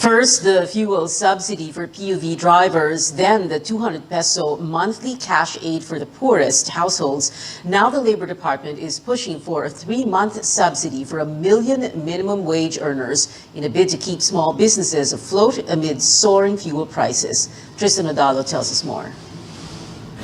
First, the fuel subsidy for PUV drivers, then the 200 peso monthly cash aid for the poorest households. Now the Labor Department is pushing for a 3-month subsidy for 1 million minimum wage earners in a bid to keep small businesses afloat amid soaring fuel prices. Tristan Odalo tells us more.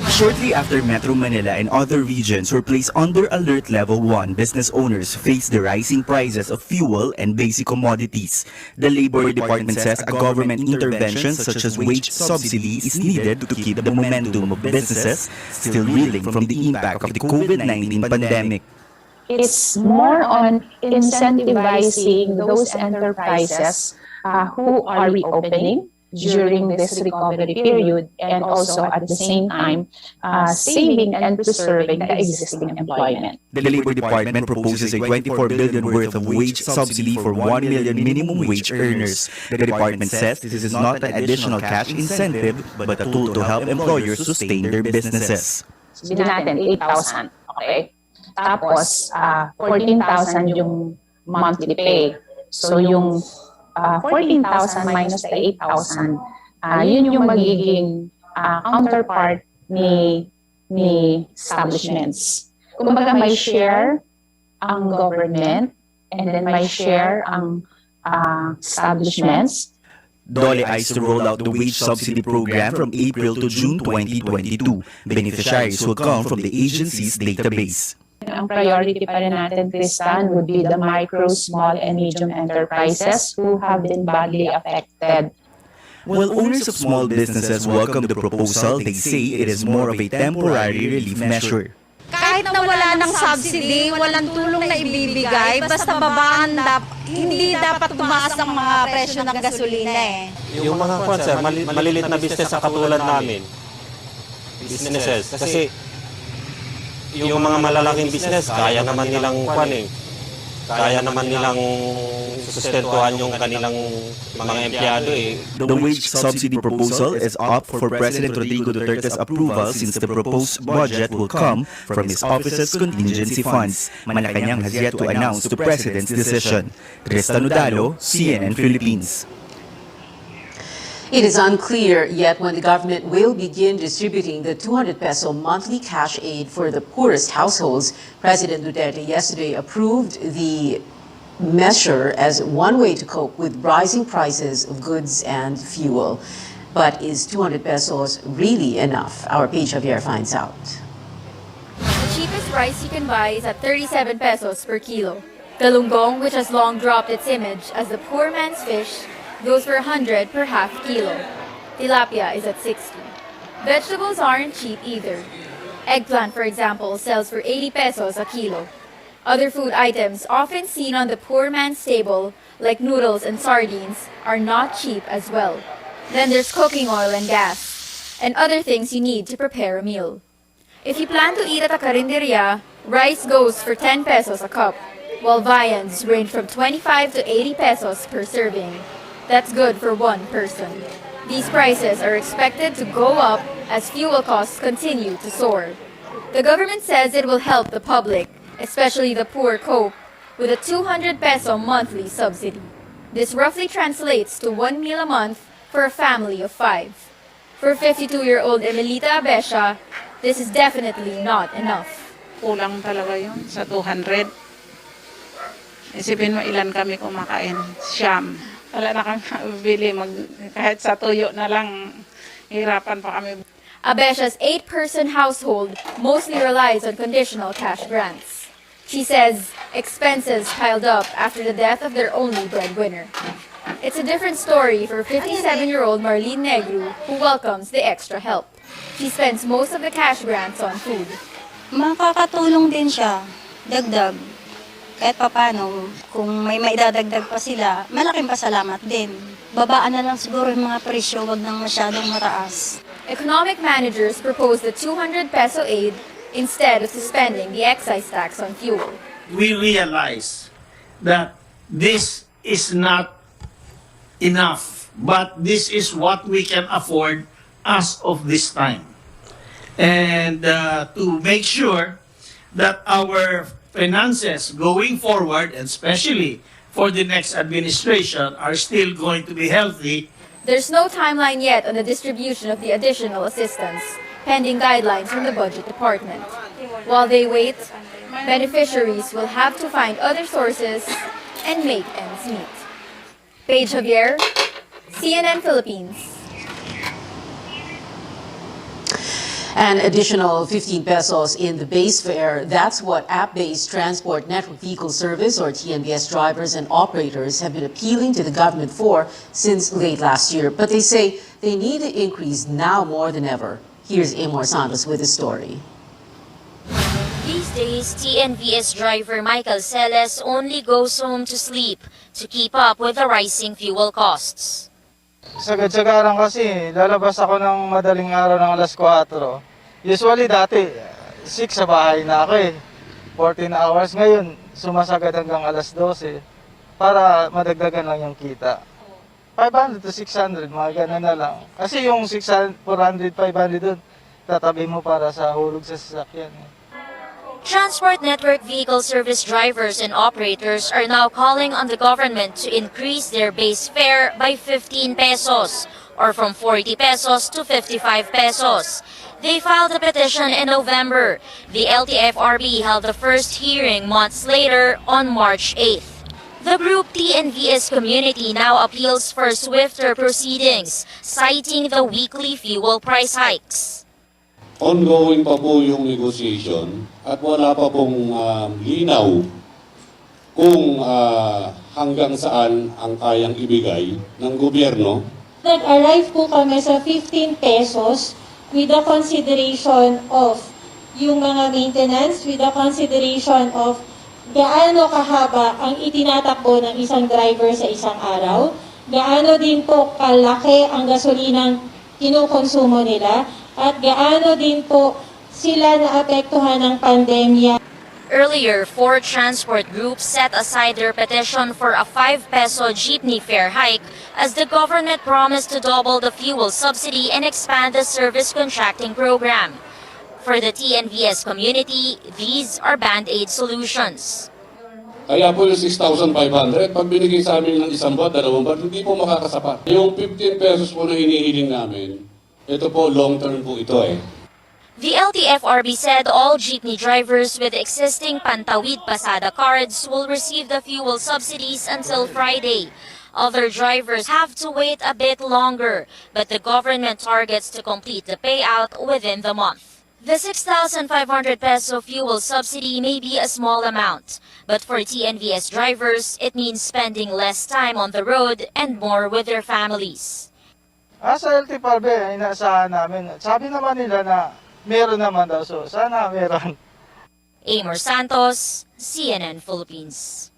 Shortly after Metro Manila and other regions were placed under Alert Level 1, business owners face the rising prices of fuel and basic commodities. The Labor Department says a government intervention such as wage subsidy is needed to keep the momentum of businesses still reeling from the impact of the COVID-19 pandemic. It's more on incentivizing those enterprises who are reopening during this recovery period, and also at the same time saving and preserving the existing employment. The Labor Department proposes a 24 billion worth of wage subsidy for 1 million minimum wage earners. The department says this is not an additional cash incentive but a tool to help employers sustain their businesses. Sabihin natin 8,000, okay? Tapos 14,000 yung monthly pay. So yung 14,000 minus the 8,000, yun yung magiging counterpart ni establishments. Kumbaga may share ang government and then may share ang establishments. DOLE eyes to roll out the wage subsidy program from April to June 2022. Beneficiaries will come from the agency's database. Ang priority pa rin natin, Tristan, would be the micro, small, and medium enterprises who have been badly affected. While owners of small businesses welcome the proposal, they say it is more of a temporary relief measure. Kahit na wala ng subsidy, walang tulong na ibibigay, basta babaan, hindi dapat tumaas ang mga presyo ng gasolina eh. Yung mga sir, malilit na business sa katulad namin, businesses, kasi yung mga malalaking business, kaya naman nilang kaya naman nilang sustentuhan yung kanilang mga empleyado eh. The wage subsidy proposal is up for President Rodrigo Duterte's approval since the proposed budget will come from his office's contingency funds. Malacanang has yet to announce the President's decision. Tristan Odalo, CNN Philippines. It is unclear yet when the government will begin distributing the 200 peso monthly cash aid for the poorest households. President Duterte yesterday approved the measure as one way to cope with rising prices of goods and fuel. But is 200 pesos really enough? Our Paige Javier finds out. The cheapest rice you can buy is at 37 pesos per kilo. Galunggong, which has long dropped its image as the poor man's fish, goes for 100 per half kilo. Tilapia is at 60. Vegetables aren't cheap either. Eggplant, for example, sells for 80 pesos a kilo. Other food items often seen on the poor man's table, like noodles and sardines, are not cheap as well. Then there's cooking oil and gas, and other things you need to prepare a meal. If you plan to eat at a karinderya, rice goes for 10 pesos a cup, while viands range from 25 to 80 pesos per serving. That's good for one person. These prices are expected to go up as fuel costs continue to soar. The government says it will help the public, especially the poor, cope with a 200 peso monthly subsidy. This roughly translates to 1 meal a month for a family of 5. For 52-year-old Emelita Abesha, this is definitely not enough. Kulang talaga yun sa 200. Isipin mo ilan kami kumakain. Siyam. Wala na kami mabili, kahit sa tuyo na lang, hirapan pa kami. Abesha's 8-person household mostly relies on conditional cash grants. She says expenses piled up after the death of their only breadwinner. It's a different story for 57-year-old Marlene Negru, who welcomes the extra help. She spends most of the cash grants on food. Makakatulong din siya, dagdag. Kahit papano, kung may maidadagdag pa sila, malaking pasalamat din. Babaan na lang siguro yung mga presyo, wag nang masyadong mataas. Economic managers propose the 200 peso aid instead of suspending the excise tax on fuel. We realize that this is not enough, but this is what we can afford as of this time. And to make sure that our finances going forward, and especially for the next administration are still going to be healthy. There's no timeline yet on the distribution of the additional assistance, pending guidelines from the Budget Department. While they wait, beneficiaries will have to find other sources and make ends meet. Paige Javier, CNN Philippines. An additional 15 pesos in the base fare, that's what app-based Transport Network Vehicle Service or TNVS drivers and operators have been appealing to the government for since late last year. But they say they need the increase now more than ever. Here's Amor Santos with the story. These days, TNVS driver Michael Celes only goes home to sleep to keep up with the rising fuel costs. Sagad-sagaran kasi, lalabas ako ng madaling araw ng alas 4. Usually dati, 6 sa bahay na ako eh. 14 hours. Ngayon, sumasagad hanggang alas 12 para madagdagan lang yung kita. 500 to 600, mga ganun na lang. Kasi yung 600, 400, 500 dun, tatabi mo para sa hulog sa sasakyan. Transport Network Vehicle Service drivers and operators are now calling on the government to increase their base fare by 15 pesos or from 40 pesos to 55 pesos. They filed a petition in November. The LTFRB held the first hearing months later on March 8th. The group TNVS community now appeals for swifter proceedings, citing the weekly fuel price hikes. Ongoing pa po yung negotiation at wala pa pong linaw kung hanggang saan ang kayang ibigay ng gobyerno. Nag-arrive po kami sa 15 pesos with the consideration of yung mga maintenance, with the consideration of gaano kahaba ang itinatakbo ng isang driver sa isang araw, gaano din po kalaki ang gasolinang kinukonsumo nila, at gaano din po sila naapektuhan ng pandemya. Earlier, 4 transport groups set aside their petition for a 5 peso jeepney fare hike as the government promised to double the fuel subsidy and expand the service contracting program. For the TNVS community, these are band-aid solutions. Kaya po yung 6,500, pag binigay sa amin ng isang buwan, 2 buwan, hindi po makakasapat. Yung 15 pesos po na hinihiling namin, ito po, long-term po ito eh. The LTFRB said all jeepney drivers with existing Pantawid Pasada cards will receive the fuel subsidies until Friday. Other drivers have to wait a bit longer, but the government targets to complete the payout within the month. The 6,500 peso fuel subsidy may be a small amount, but for TNVS drivers, it means spending less time on the road and more with their families. Sa LTFRB, inaasahan namin. Sabi naman nila na meron naman daw. So, sana meron. Amor Santos, CNN Philippines.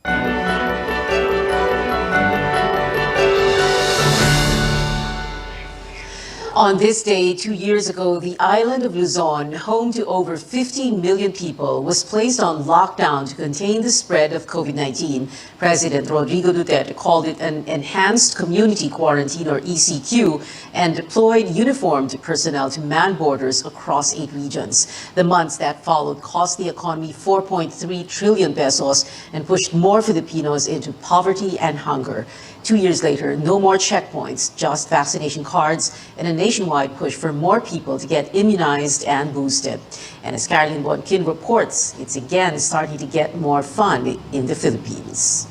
On this day, 2 years ago, the island of Luzon, home to over 15 million people, was placed on lockdown to contain the spread of COVID-19. President Rodrigo Duterte called it an enhanced community quarantine, or ECQ, and deployed uniformed personnel to man borders across 8 regions. The months that followed cost the economy 4.3 trillion pesos and pushed more Filipinos into poverty and hunger. 2 years later, no more checkpoints, just vaccination cards and a nationwide push for more people to get immunized and boosted. And as Caroline Bonkin reports, it's again starting to get more fun in the Philippines.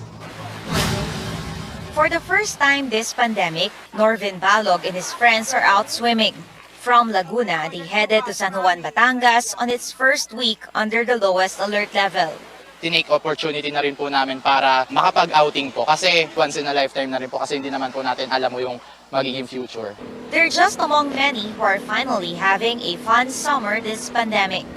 For the first time this pandemic, Norvin Balog and his friends are out swimming. From Laguna, they headed to San Juan, Batangas on its first week under the lowest alert level. Tinake opportunity na rin po namin para makapag-outing po kasi once in a lifetime na rin po kasi hindi naman po natin alam mo yung magiging future. They're just among many who are finally having a fun summer this pandemic.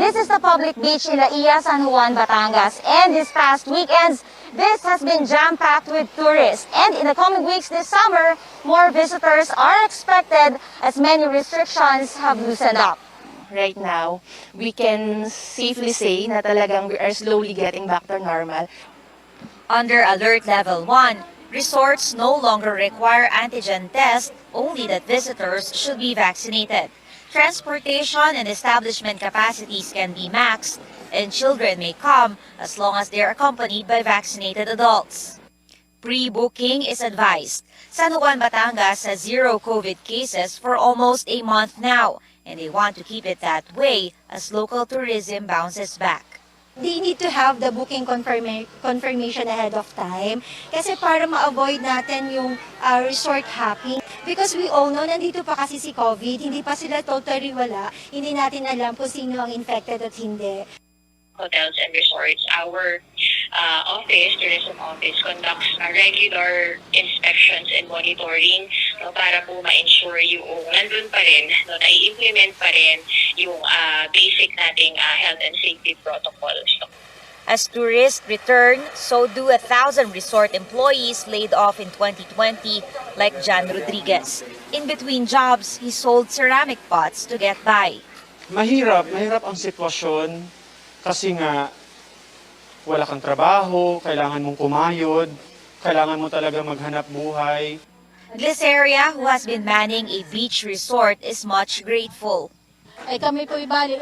This is the public beach in La Ia, San Juan, Batangas, and this past weekends, this has been jam-packed with tourists. And in the coming weeks this summer, more visitors are expected as many restrictions have loosened up. Right now, we can safely say na talagang we are slowly getting back to normal. Under Alert Level 1, resorts no longer require antigen tests, only that visitors should be vaccinated. Transportation and establishment capacities can be maxed, and children may come as long as they are accompanied by vaccinated adults. Pre-booking is advised. San Juan, Batangas has 0 COVID cases for almost a month now, and they want to keep it that way as local tourism bounces back. They need to have the booking confirmation ahead of time kasi para ma-avoid natin yung resort hopping. Because we all know, nandito pa kasi si COVID, hindi pa sila totally wala, hindi natin alam kung sino ang infected at hindi. Hotels and resorts, our office, tourism office, conducts regular inspections and monitoring para po ma-ensure yung nandun pa rin, nai-implement pa rin yung basic nating health and safety protocols. As tourists return, so do 1,000 resort employees laid off in 2020, like Jan Rodriguez. In between jobs, he sold ceramic pots to get by. Mahirap ang sitwasyon. Kasi nga, wala kang trabaho, kailangan mong kumayod, kailangan mo talaga maghanap buhay. Glyceria, who has been manning a beach resort, is much grateful. Ay kami po ibali,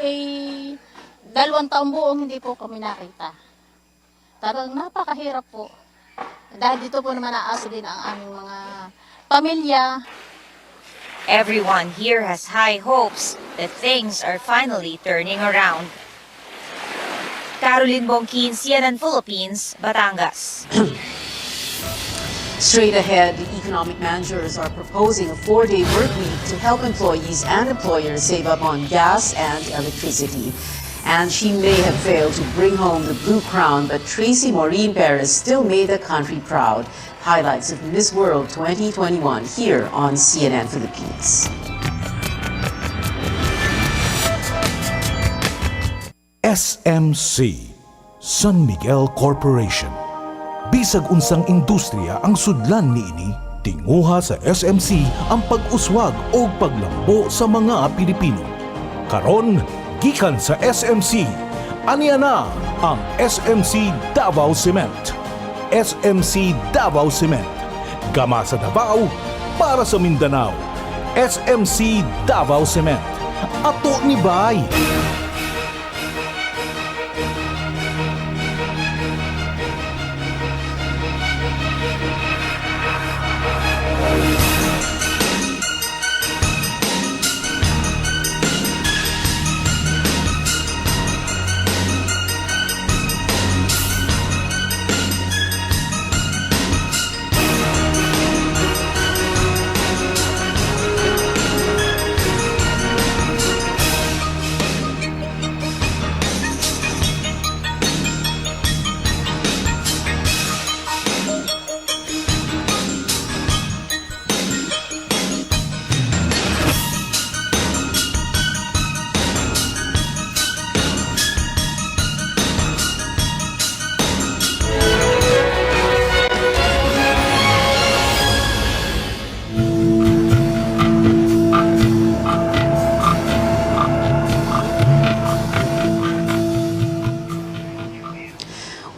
2 taong buong hindi po kami nakita. Talagang napakahirap po. Dahil dito po naman naaso din ang aming mga pamilya. Everyone here has high hopes that things are finally turning around. Caroline Bongkin, CNN Philippines, Batangas. Straight ahead, economic managers are proposing a 4-day work week to help employees and employers save up on gas and electricity. And she may have failed to bring home the Blue Crown, but Tracy Maureen Perez still made the country proud. Highlights of Miss World 2021 here on CNN Philippines. SMC, San Miguel Corporation. Bisag unsang industriya ang sudlan niini, tinguha sa SMC ang pag-uswag o paglambo sa mga Pilipino. Karon, gikan sa SMC, aniya na ang SMC Davao Cement. SMC Davao Cement. Gama sa Davao, para sa Mindanao. SMC Davao Cement. Ato ni Bay.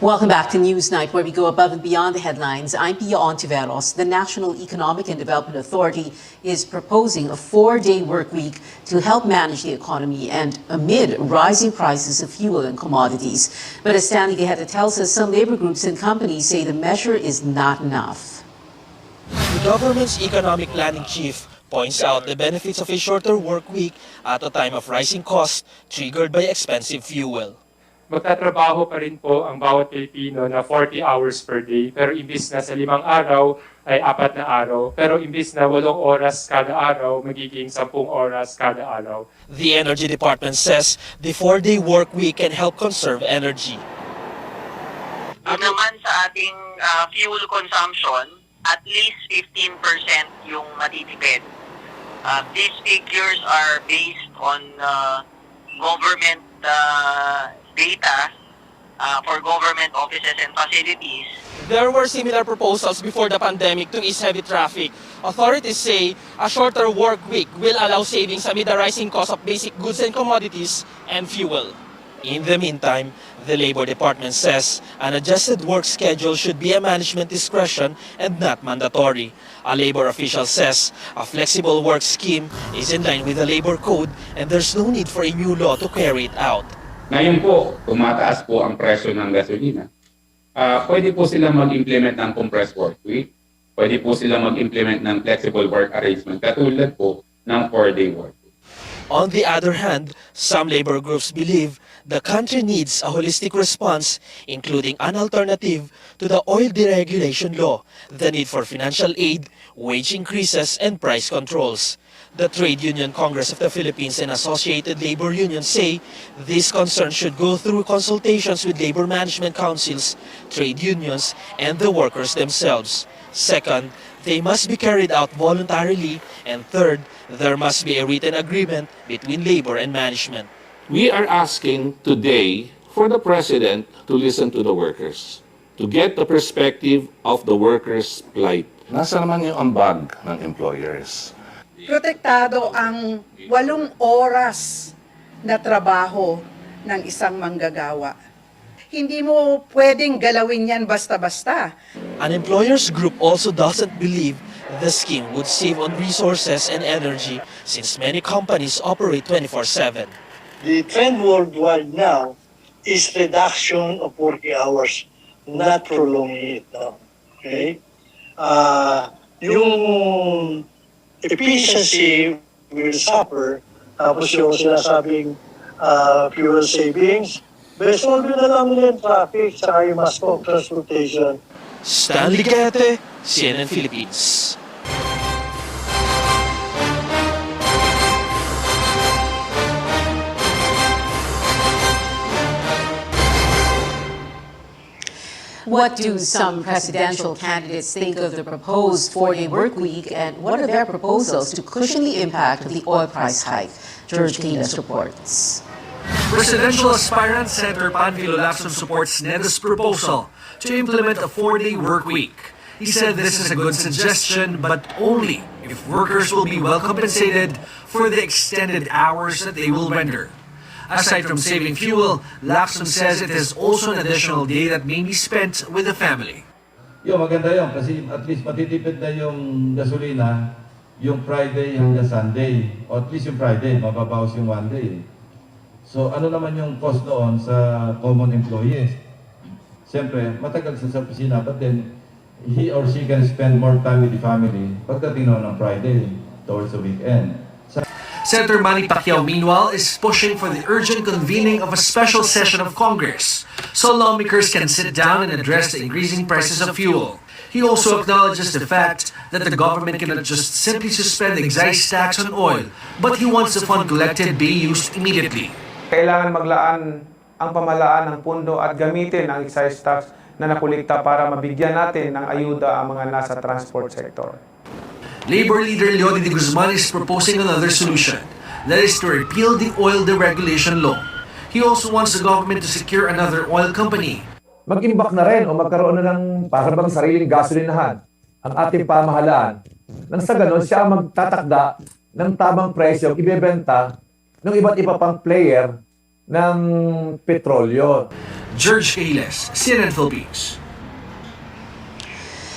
Welcome back to Newsnight, where we go above and beyond the headlines. I'm Pia Ontiveros. The National Economic and Development Authority is proposing a 4-day work week to help manage the economy and amid rising prices of fuel and commodities. But as Stanley Gaheta tells us, some labor groups and companies say the measure is not enough. The government's economic planning chief points out the benefits of a shorter work week at a time of rising costs triggered by expensive fuel. Magtatrabaho pa rin po ang bawat Pilipino na 40 hours per day. Pero imbis na sa 5 araw ay 4 na araw. Pero imbis na 8 oras kada araw, magiging 10 oras kada araw. The Energy Department says the 4-day work week can help conserve energy. Naman sa ating fuel consumption, at least 15% yung matitipid. These figures are based on government data for government offices and facilities. There were similar proposals before the pandemic to ease heavy traffic. Authorities say a shorter work week will allow savings amid the rising cost of basic goods and commodities and fuel. In the meantime, the Labor Department says an adjusted work schedule should be a management discretion and not mandatory. A labor official says a flexible work scheme is in line with the labor code and there's no need for a new law to carry it out. Ngayon po, tumataas po ang presyo ng gasolina. Pwede po sila mag-implement ng compressed work week. Pwede po sila mag-implement ng flexible work arrangement katulad po ng 4-day work. On the other hand, some labor groups believe the country needs a holistic response, including an alternative to the oil deregulation law, the need for financial aid, wage increases, and price controls. The Trade Union Congress of the Philippines and associated labor unions say these concerns should go through consultations with labor management councils, trade unions, and the workers themselves. Second, they must be carried out voluntarily. And third, there must be a written agreement between labor and management. We are asking today for the President to listen to the workers, to get the perspective of the workers' plight. Nasa naman yung ambag ng employers? Protektado ang 8 oras na trabaho ng isang manggagawa. Hindi mo pwedeng galawin yan basta-basta. An employers group also doesn't believe the scheme would save on resources and energy since many companies operate 24/7. The trend worldwide now is reduction of 40 hours, not prolonging it now. Okay? Yung efficiency will suffer, tapos yung sinasabing fuel savings, solve na lang nila yung traffic sa yung mass of transportation. Stanley DXKT, CNN Philippines. What do some presidential candidates think of the proposed 4-day work week, and what are their proposals to cushion the impact of the oil price hike? George Kailas reports. Presidential aspirant Senator Panfilo Lacson supports NEDA's proposal to implement a 4-day work week. He said this is a good suggestion, but only if workers will be well compensated for the extended hours that they will render. Aside from saving fuel, Lacson says it is also an additional day that may be spent with the family. Maganda yun kasi at least matitipid na yung gasolina yung Friday hanggang Sunday. O at least yung Friday, mababawas yung one day. So ano naman yung cost noon sa common employees? Siyempre, matagal sa opisina, but then he or she can spend more time with the family pagdating noon ng Friday towards the weekend. Senator Manny Pacquiao, meanwhile, is pushing for the urgent convening of a special session of Congress so lawmakers can sit down and address the increasing prices of fuel. He also acknowledges the fact that the government cannot just simply suspend the excise tax on oil, but he wants the fund collected be used immediately. Kailangan maglaan ang pamahalaan ng pundo at gamitin ang excise tax na nakulikta para mabigyan natin ng ayuda ang mga nasa transport sector. Labor leader Leody de Guzman is proposing another solution, that is to repeal the oil deregulation law. He also wants the government to secure another oil company. Mag-imbak na rin o magkaroon na ng para bang sariling gasolinahan ang ating pamahalaan. Nang sa ganon, siya magtatakda ng tamang presyo ibebenta ng iba't iba pang player ng petrolyo. George Kailas, CNN Philippines.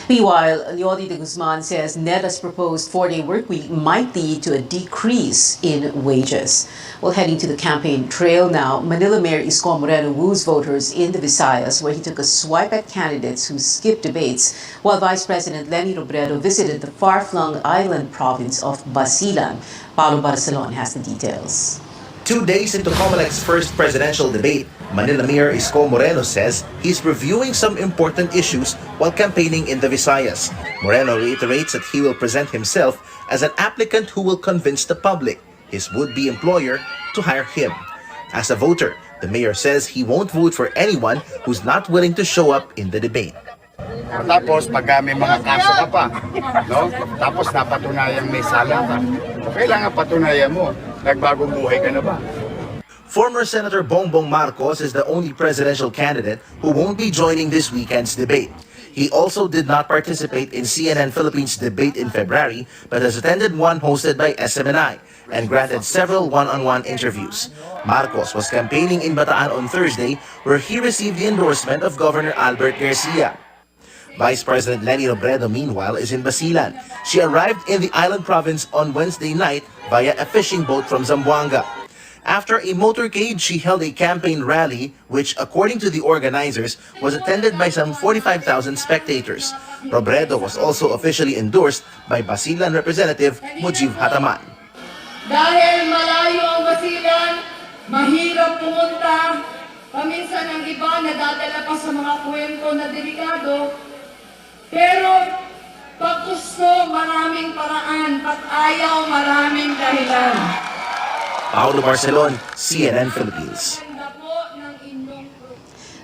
Meanwhile, Leody de Guzman says NEDA's proposed 4-day work week might lead to a decrease in wages. Well, heading to the campaign trail now, Manila Mayor Isko Moreno woos voters in the Visayas, where he took a swipe at candidates who skipped debates, while Vice President Leni Robredo visited the far-flung island province of Basilan. Paulo Barcelon has the details. 2 days into Comelec's first presidential debate, Manila Mayor Isko Moreno says he's reviewing some important issues while campaigning in the Visayas. Moreno reiterates that he will present himself as an applicant who will convince the public, his would-be employer, to hire him. As a voter, the mayor says he won't vote for anyone who's not willing to show up in the debate. Tapos pag may mga kaso ka pa, no? Tapos napatunayan may sala ka, kailangan patunayan mo, nagbagong buhay ka na ba? Former Senator Bongbong Marcos is the only presidential candidate who won't be joining this weekend's debate. He also did not participate in CNN Philippines debate in February, but has attended one hosted by SMNI and granted several one-on-one interviews. Marcos was campaigning in Bataan on Thursday, where he received the endorsement of Governor Albert Garcia. Vice President Leni Robredo, meanwhile, is in Basilan. She arrived in the island province on Wednesday night via a fishing boat from Zamboanga. After a motorcade, she held a campaign rally, which, according to the organizers, was attended by some 45,000 spectators. Robredo was also officially endorsed by Basilan Representative Mujib Hataman. Dahil malayo ang Basilan, mahirap pumunta. Paminsan ang iba nadadala pa sa mga kwento na delikado. Pero pag gusto, maraming paraan. Pag ayaw, maraming dahilan. Paulo Barcelon, CNN Philippines.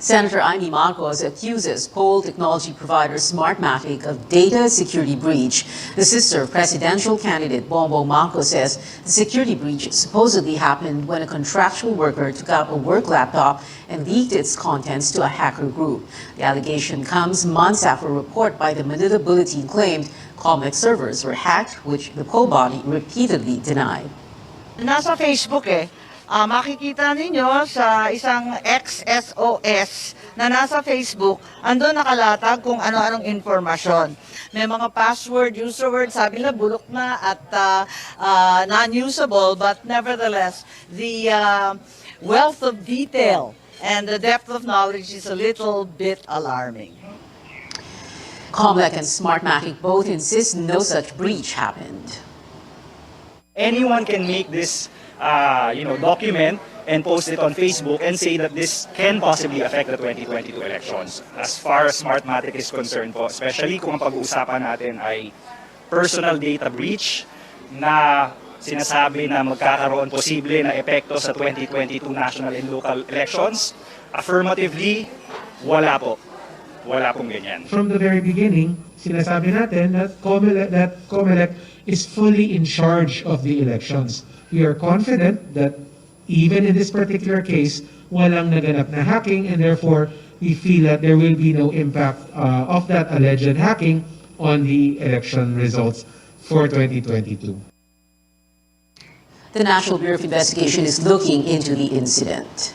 Senator Amy Marcos accuses poll technology provider Smartmatic of data security breach. The sister presidential candidate Bongbong Marcos says the security breach supposedly happened when a contractual worker took out a work laptop and leaked its contents to a hacker group. The allegation comes months after a report by the Manila Bulletin claimed Comex servers were hacked, which the poll body repeatedly denied. Nasa Facebook makikita ninyo sa isang XSOS na nasa Facebook, andun nakalatag kung ano-anong informasyon. May mga password, user word, sabi na bulok na at non-usable, but nevertheless, the wealth of detail and the depth of knowledge is a little bit alarming. Comlec and Smartmatic both insist no such breach happened. Anyone can make this document and post it on Facebook and say that this can possibly affect the 2022 elections. As far as Smartmatic is concerned po, especially kung ang pag-uusapan natin ay personal data breach na sinasabi na magkakaroon posible na epekto sa 2022 national and local elections, affirmatively, wala po. Wala pong ganyan. From the very beginning, sinasabi natin that COMELEC is fully in charge of the elections. We are confident that even in this particular case, walang naganap na hacking, and therefore we feel that there will be no impact of that alleged hacking on the election results for 2022. The National Bureau of Investigation is looking into the incident.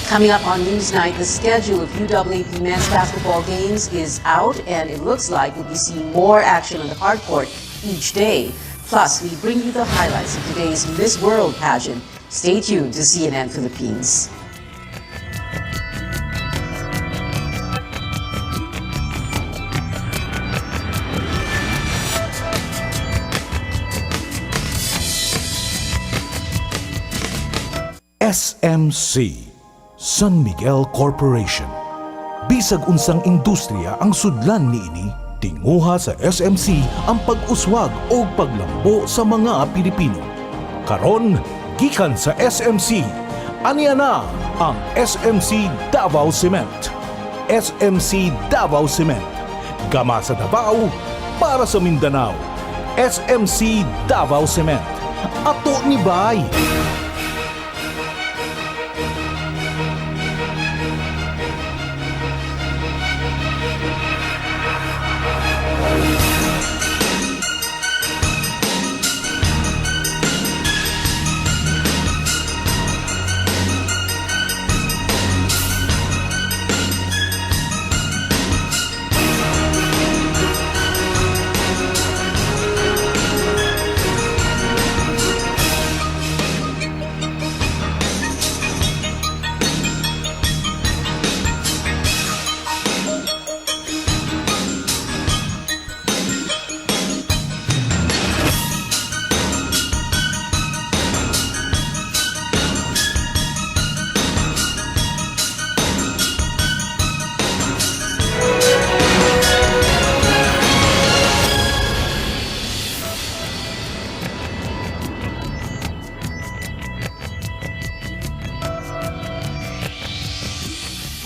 Coming up on Newsnight, the schedule of UAAP men's basketball games is out, and it looks like we'll be seeing more action on the hard court each day. Plus, we bring you the highlights of today's Miss World pageant. Stay tuned to CNN Philippines. SMC San Miguel Corporation. Bisag unsang industriya ang sudlan niini, tinguha sa SMC ang pag-uswag o paglambo sa mga Pilipino. Karon, gikan sa SMC, aniya na ang SMC Davao Cement. SMC Davao Cement. Gama sa Davao, para sa Mindanao. SMC Davao Cement. Ato ni Bay.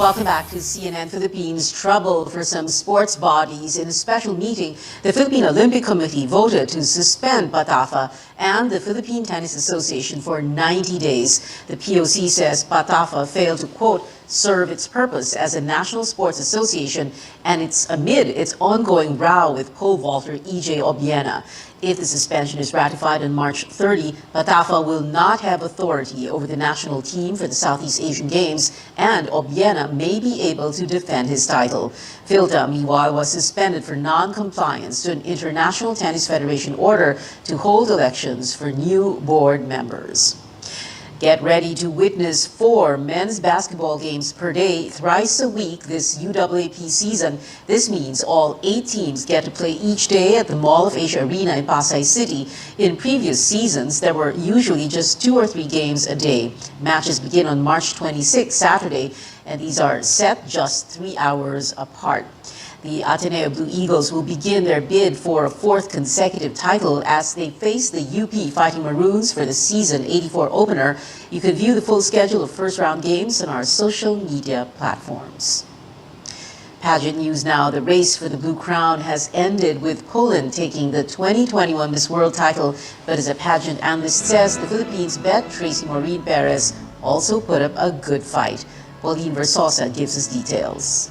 Welcome back to CNN Philippines. Trouble for some sports bodies. In a special meeting, the Philippine Olympic Committee voted to suspend PATAFA and the Philippine Tennis Association for 90 days. The POC says PATAFA failed to, quote, serve its purpose as a national sports association, and it's amid its ongoing row with pole vaulter E.J. Obiena. If the suspension is ratified on March 30, Davao will not have authority over the national team for the Southeast Asian Games, and Obiena may be able to defend his title. Philta, meanwhile, was suspended for non-compliance to an International Tennis Federation order to hold elections for new board members. Get ready to witness 4 men's basketball games per day, thrice a week this UAAP season. This means all 8 teams get to play each day at the Mall of Asia Arena in Pasay City. In previous seasons, there were usually just 2 or 3 games a day. Matches begin on March 26, Saturday, and these are set just 3 hours apart. The Ateneo Blue Eagles will begin their bid for a 4th consecutive title as they face the UP Fighting Maroons for the season 84 opener. You can view the full schedule of first-round games on our social media platforms. Pageant news now. The race for the Blue Crown has ended with Poland taking the 2021 Miss World title, but as a pageant analyst says, the Philippines' bet Tracy Maureen Perez also put up a good fight. Pauline Versosa gives us details.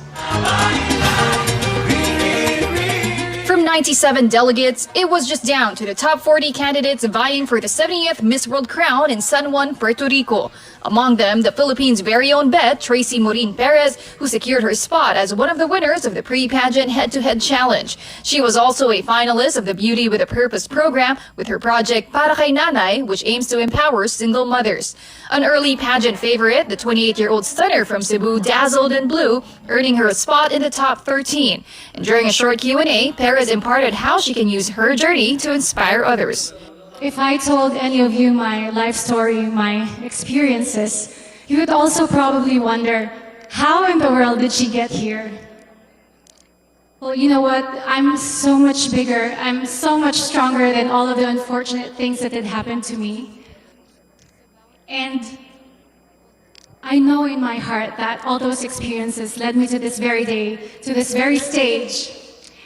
From 97 delegates, it was just down to the top 40 candidates vying for the 70th Miss World crown in San Juan, Puerto Rico. Among them, the Philippines' very own bet, Tracy Maureen Perez, who secured her spot as one of the winners of the pre-pageant head-to-head challenge. She was also a finalist of the Beauty with a Purpose program with her project Para Kay Nanay, which aims to empower single mothers. An early pageant favorite, the 28-year-old stunner from Cebu dazzled in blue, earning her a spot in the top 13. And during a short Q&A, Perez imparted how she can use her journey to inspire others. If I told any of you my life story, my experiences, you would also probably wonder, how in the world did she get here? Well, you know what? I'm so much bigger. I'm so much stronger than all of the unfortunate things that had happened to me. And I know in my heart that all those experiences led me to this very day, to this very stage.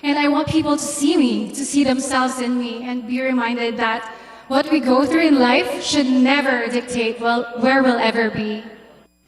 And I want people to see me, to see themselves in me, and be reminded that what we go through in life should never dictate, well, where we'll ever be.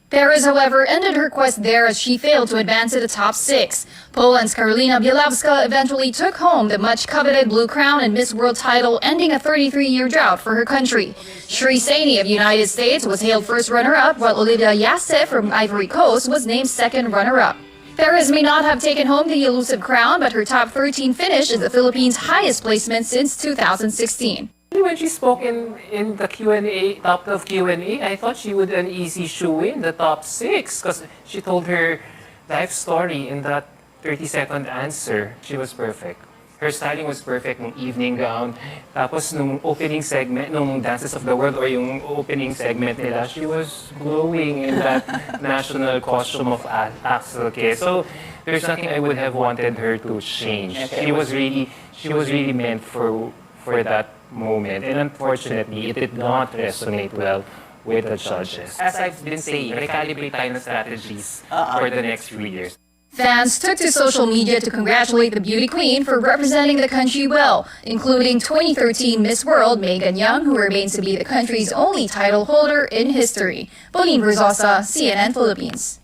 Perez, however, ended her quest there as she failed to advance to the top 6. Poland's Karolina Bielawska eventually took home the much-coveted Blue Crown and Miss World title, ending a 33-year drought for her country. Shri Saini of the United States was hailed first runner-up, while Olivia Yasse from Ivory Coast was named second runner-up. Perez may not have taken home the elusive crown, but her top 13 finish is the Philippines' highest placement since 2016. When she spoke in the Q&A, top of Q&A, I thought she would an easy shoe-in the top 6 because she told her life story in that 30-second answer. She was perfect. Her styling was perfect nung evening gown. Tapos nung opening segment, nung Dances of the World or yung opening segment nila, she was glowing in that national costume of Axel K. So there's nothing I would have wanted her to change. She was really meant for that moment, and unfortunately, it did not resonate well with the judges. As I've been saying, recalibrate tayo ng strategies for the next few years. Fans took to social media to congratulate the beauty queen for representing the country well, including 2013 Miss World Megan Young, who remains to be the country's only title holder in history. Pauline Versosa, CNN Philippines.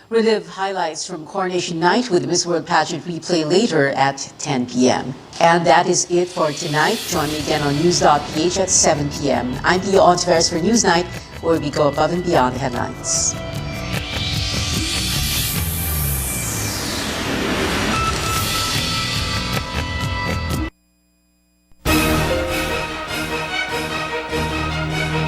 Relive highlights from Coronation Night with the Miss World Pageant replay later at 10 p.m. And that is it for tonight. Join me again on news.ph at 7 p.m. I'm Pia Ontiveros for Newsnight, where we go above and beyond the headlines.